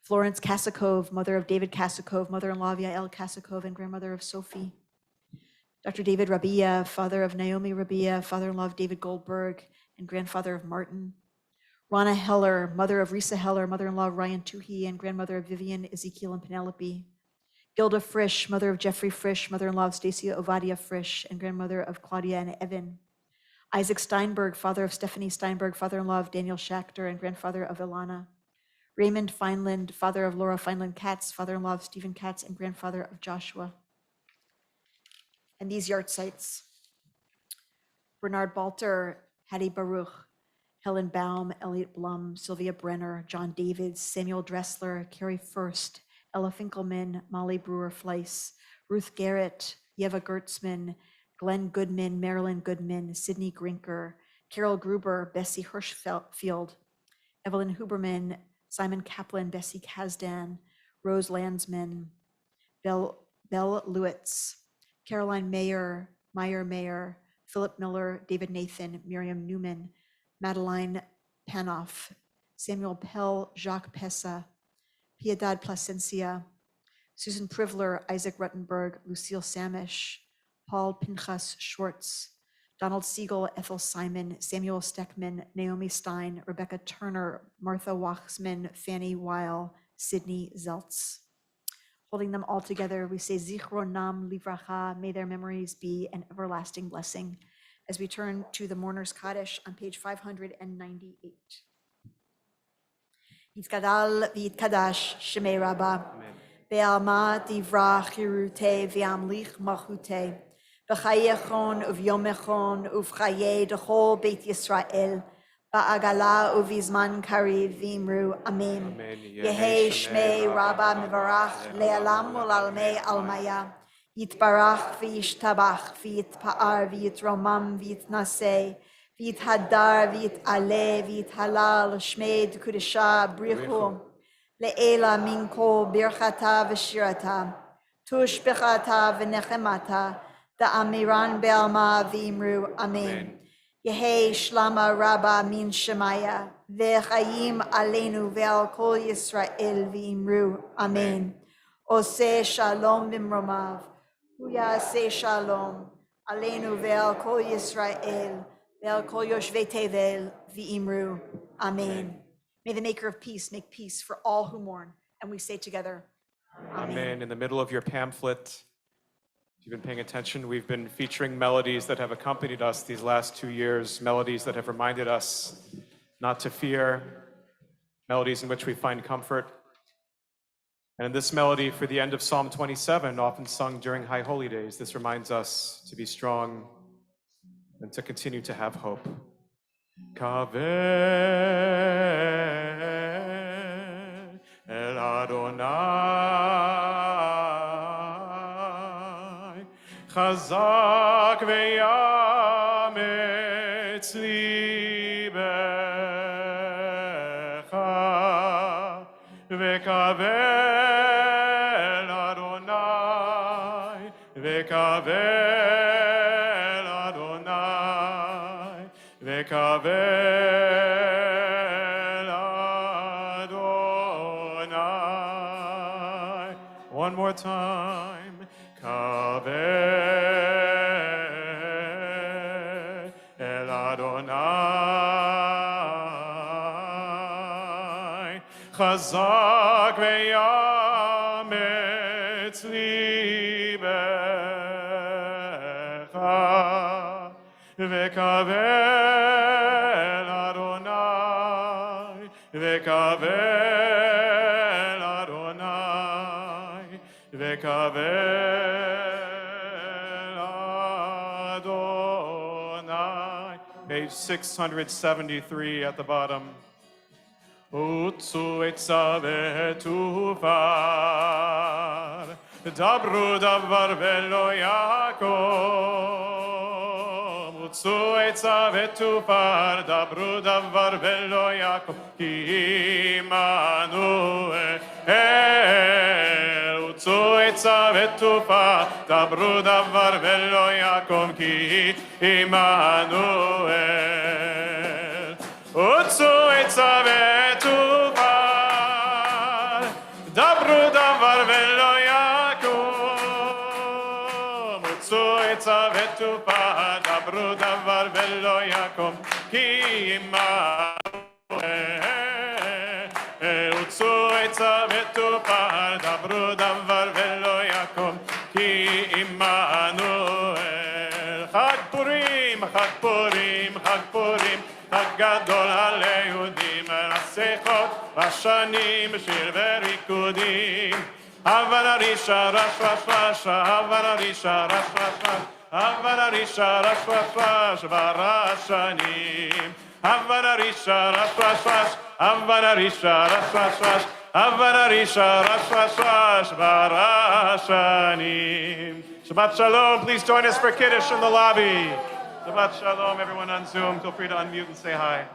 Florence Kasakov, mother of David Kasakov, mother-in-law of Yael Kasakov, and grandmother of Sophie. Dr. David Rabia, father of Naomi Rabia, father-in-law of David Goldberg, and grandfather of Martin. Rana Heller, mother of Risa Heller, mother-in-law of Ryan Tuhi, and grandmother of Vivian, Ezekiel, and Penelope. Gilda Frisch, mother of Jeffrey Frisch, mother-in-law of Stacia Ovadia Frisch, and grandmother of Claudia and Evan. Isaac Steinberg, father of Stephanie Steinberg, father-in-law of Daniel Schachter, and grandfather of Ilana. Raymond Feinland, father of Laura Feinland Katz, father-in-law of Stephen Katz, and grandfather of Joshua. And these yard sites: Bernard Balter, Hattie Baruch, Helen Baum, Elliot Blum, Sylvia Brenner, John Davids, Samuel Dressler, Carrie First, Ella Finkelman, Molly Brewer-Fleiss, Ruth Garrett, Yeva Gertzman, Glenn Goodman, Marilyn Goodman, Sydney Grinker, Carol Gruber, Bessie Hirschfield, Evelyn Huberman, Simon Kaplan, Bessie Kazdan, Rose Landsman, Belle Lewitz, Caroline Mayer, Mayer, Philip Miller, David Nathan, Miriam Newman, Madeline Panoff, Samuel Pell, Jacques Pessa, Piedad Plasencia, Susan Privler, Isaac Ruttenberg, Lucille Samish, Paul Pinchas Schwartz, Donald Siegel, Ethel Simon, Samuel Steckman, Naomi Stein, Rebecca Turner, Martha Wachsman, Fanny Weil, Sydney Zeltz. Holding them all together, we say Zichronam Livracha, may their memories be an everlasting blessing, as we turn to the Mourner's Kaddish on page 598. Yitkadal v'yitkadash shemei Rabbah, be'alma divra chirute v'amlich malchute, v'chayechon uv'yomechon uv'chaye d'chol Beit Yisrael, ba'agala uv'izman kariv v'imru amen. Yehi shmei Rabbah mivarach le'alam u'lalmei almaya, yitbarach v'yishtabach v'yitpa'ar v'yitromam v'yitnaseh, ויתהדר ויתעלה ויתהלל שמי דקודשה בריחו לעילה מן כל ברכתה ושירתה תושבחתה ונחמתה דאמירן בעלמה ואמרו אמן. יהי שלמה רבה מן שמיה וחיים עלינו ועל כל ישראל ואמרו אמן. עושה שלום במרומיו הוא יעשה שלום עלינו ועל כל ישראל ועל כל יושבי תבל ואמרו amen. May the maker of peace make peace for all who mourn. And we say together, Amen. In the middle of your pamphlet, if you've been paying attention, we've been featuring melodies that have accompanied us these last 2 years, melodies that have reminded us not to fear, melodies in which we find comfort. And in this melody for the end of Psalm 27, often sung during High Holy Days, this reminds us to be strong and to continue to have hope. Kaveh el Adonai chazak ve'yametz libecha ve'kaveh el Adonai ve'kaveh Kabel Adonai. One more time. Kabel Adonai. Chazak ve'yametz libecha ve'kaveh Vekavel Adonai, Vekavel Adonai. Page 673 at the bottom. Utsu etza ve'tufar, dabru davar velo Yaakov. Utsu etza ve'tufar, dabru davar velo Yaakov. Ki Immanuel, utzu etza ve'tufar, dabru davar velo Yaakov. Ki Immanuel, utzu etza ve'tufar, dabru davar velo Yaakov. Utzu etza ve'tufar, dabru davar velo Yaakov. Ki Immanuel. Utsu etza ve'tufar, dabru davar velo Yaakov, ki Immanuel. Chag Purim, Chag Purim, Chag Purim, Chag Gadol HaLeYudim, Rasechot, Rashanim, Shir ve'rikudim. Havana Risha, Rash, Rash, Rash, Havana Risha, Rash, Rash, Rash, Havana Risha, Rash, Rash, Rash, Varashanim. Havana Risha, Rash, Rash, Rash, Havana Risha, Rash, Rash, Rash, Havana Risha, Rash, Rash, Rash, Varashanim. Shabbat Shalom. Please join us for Kiddush in the lobby. Shabbat Shalom, everyone on Zoom. Feel free to unmute and say hi.